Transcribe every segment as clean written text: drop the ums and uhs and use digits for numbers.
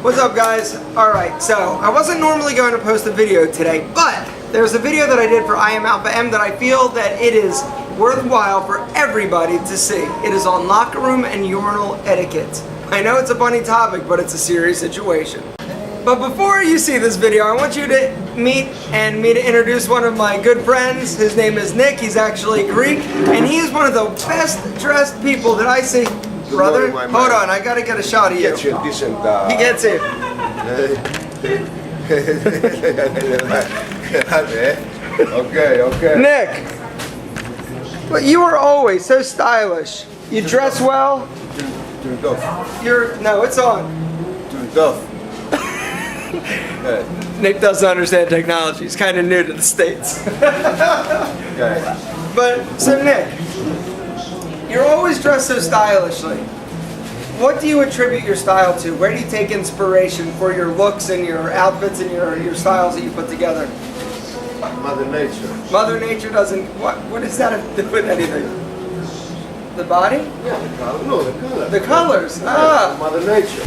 What's up, guys? Alright, so I wasn't normally going to post a video today, but there's a video that I did for I Am Alpha M that I feel that it is worthwhile for everybody to see. It is on locker room and urinal etiquette. I know it's a funny topic, but it's a serious situation. But before you see this video, I want you to meet and me to introduce one of my good friends. His name is Nick. He's actually Greek, and he is one of the best dressed people that I see. Brother, hold on, I gotta get a shot of you. Gets you a decent. He gets it. Okay. Nick, but you are always so stylish. You dress well. No, it's on. Nick doesn't understand technology. He's kind of new to the States. Okay. But, so Nick, you're always dressed so stylishly. What do you attribute your style to? Where do you take inspiration for your looks and your outfits and your styles that you put together? Mother Nature. Mother Nature doesn't... What does that have to do with anything? The body? Yeah, the color. No, the color. The colors. Yeah, Ah. Mother Nature.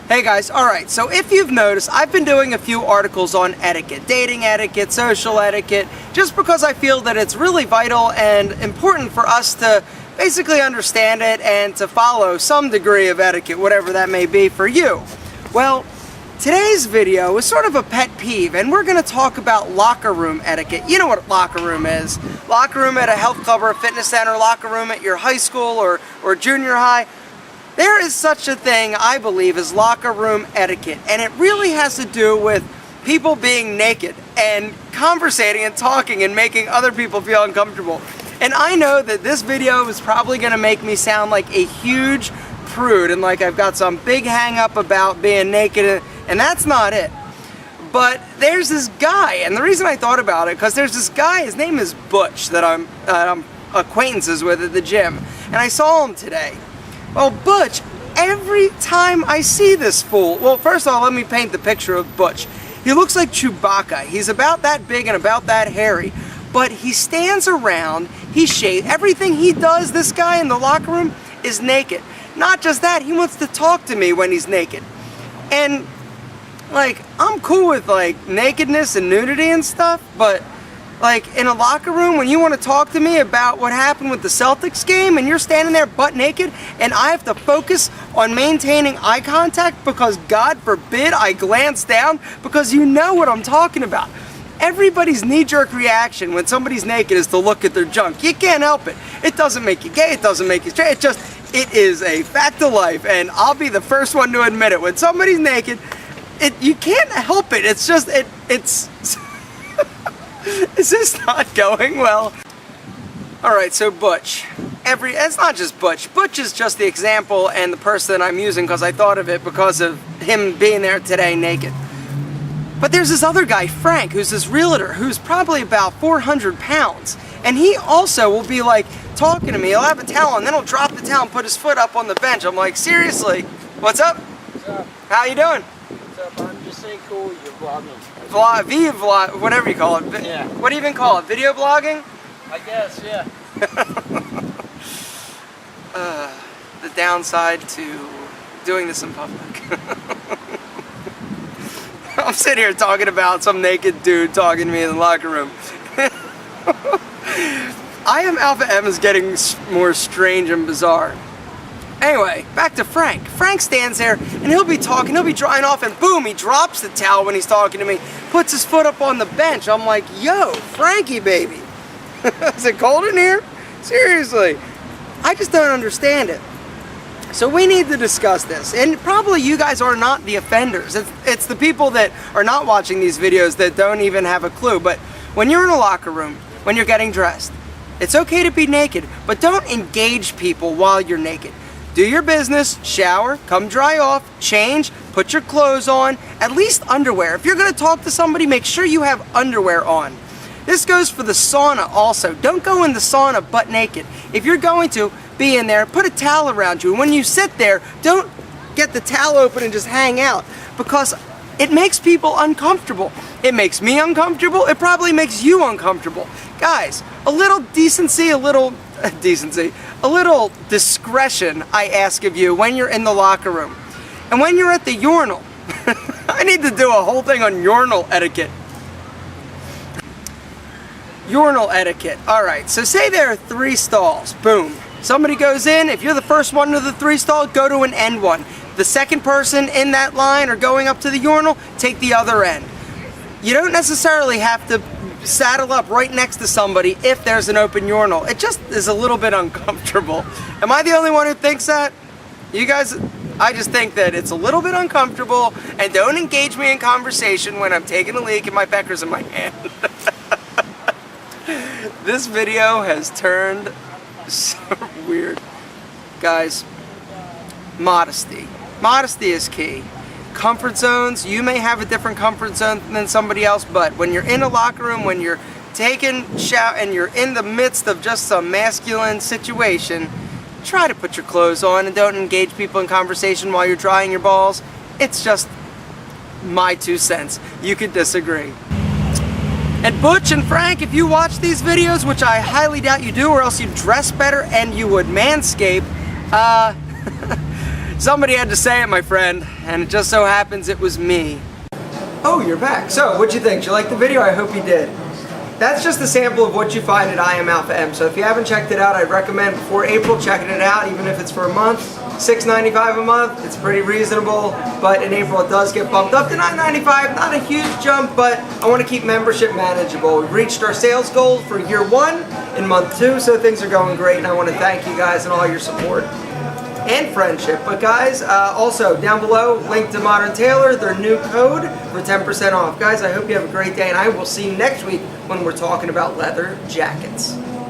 Hey guys, alright, so if you've noticed, I've been doing a few articles on etiquette, dating etiquette, social etiquette, just because I feel that it's really vital and important for us to basically understand it and to follow some degree of etiquette, whatever that may be for you. Well, today's video is sort of a pet peeve, and we're going to talk about locker room etiquette. You know what locker room is. Locker room at a health club or a fitness center, locker room at your high school or junior high. There is such a thing, I believe, as locker room etiquette, and it really has to do with people being naked and conversating and talking and making other people feel uncomfortable. And I know that this video is probably going to make me sound like a huge prude and like I've got some big hang up about being naked, and that's not it. But there's this guy, and the reason I thought about it, because there's this guy, his name is Butch, that I'm acquaintances with at the gym, and I saw him today. Well, Butch, every time I see this fool, well, first of all, let me paint the picture of Butch. He looks like Chewbacca. He's about that big and about that hairy, but he stands around, he shaves, everything he does, this guy in the locker room, is naked. Not just that, he wants to talk to me when he's naked. And, like, I'm cool with, like, nakedness and nudity and stuff, but, like, in a locker room, when you want to talk to me about what happened with the Celtics game and you're standing there butt naked and I have to focus on maintaining eye contact because, God forbid, I glance down because you know what I'm talking about. Everybody's knee-jerk reaction when somebody's naked is to look at their junk. You can't help it. It doesn't make you gay, it doesn't make you straight, it is a fact of life, and I'll be the first one to admit it. When somebody's naked, you can't help it. It's just, it's is this not going well? Alright, so Butch. It's not just Butch. Butch is just the example and the person I'm using because I thought of it because of him being there today naked. But there's this other guy, Frank, who's this realtor who's probably about 400 pounds. And he also will be like talking to me. He'll have a towel and then he'll drop the towel and put his foot up on the bench. I'm like, seriously? What's up? What's up? How you doing? What's up? I'm just saying cool, you're vlogging. Vlog, whatever you call it. Yeah. What do you even call it? Video blogging? I guess, yeah. The downside to doing this in public. I'm sitting here talking about some naked dude talking to me in the locker room. I Am Alpha M is getting more strange and bizarre. Anyway, back to Frank. Frank stands there and he'll be talking, he'll be drying off, and boom, he drops the towel when he's talking to me, puts his foot up on the bench. I'm like, yo, Frankie baby. Is it cold in here? Seriously. I just don't understand it. So we need to discuss this, and probably you guys are not the offenders. It's the people that are not watching these videos that don't even have a clue. But when you're in a locker room, when you're getting dressed, it's okay to be naked, but don't engage people while you're naked. Do your business, shower, come dry off, change, put your clothes on, at least underwear. If you're gonna talk to somebody, make sure you have underwear on. This goes for the sauna also. Don't go in the sauna butt naked. If you're going to be in there, put a towel around you. And when you sit there, don't get the towel open and just hang out, because It makes people uncomfortable. It makes me uncomfortable. It probably makes you uncomfortable. Guys, a little decency, a little discretion, I ask of you when you're in the locker room. And when you're at the urinal, I need to do a whole thing on urinal etiquette. Urinal etiquette. Alright, so say there are 3 stalls. Boom. Somebody goes in. If you're the first one to the 3 stall, go to an end one. The second person in that line or going up to the urinal, take the other end. You don't necessarily have to saddle up right next to somebody if there's an open urinal. It just is a little bit uncomfortable. Am I the only one who thinks that? You guys, I just think that it's a little bit uncomfortable, and don't engage me in conversation when I'm taking a leak and my pecker's in my hand. This video has turned so weird. Guys, modesty. Modesty is key. Comfort zones, you may have a different comfort zone than somebody else, but when you're in a locker room, when you're taking shower and you're in the midst of just some masculine situation, try to put your clothes on and don't engage people in conversation while you're drying your balls. It's just my 2 cents. You could disagree. And Butch and Frank, if you watch these videos, which I highly doubt you do, or else you'd dress better and you would manscape, somebody had to say it, my friend, and it just so happens it was me. Oh, you're back. So, what'd you think? Did you like the video? I hope you did. That's just a sample of what you find at I Am Alpha M. So if you haven't checked it out, I'd recommend before April checking it out, even if it's for a month. $6.95 a month, it's pretty reasonable, but in April it does get bumped up to $9.95. Not a huge jump, but I want to keep membership manageable. We've reached our sales goal for year 1 in month 2, so things are going great, and I want to thank you guys and all your support and friendship. But guys, also down below, link to Modern Tailor, their new code for 10% off. Guys, I hope you have a great day, and I will see you next week when we're talking about leather jackets.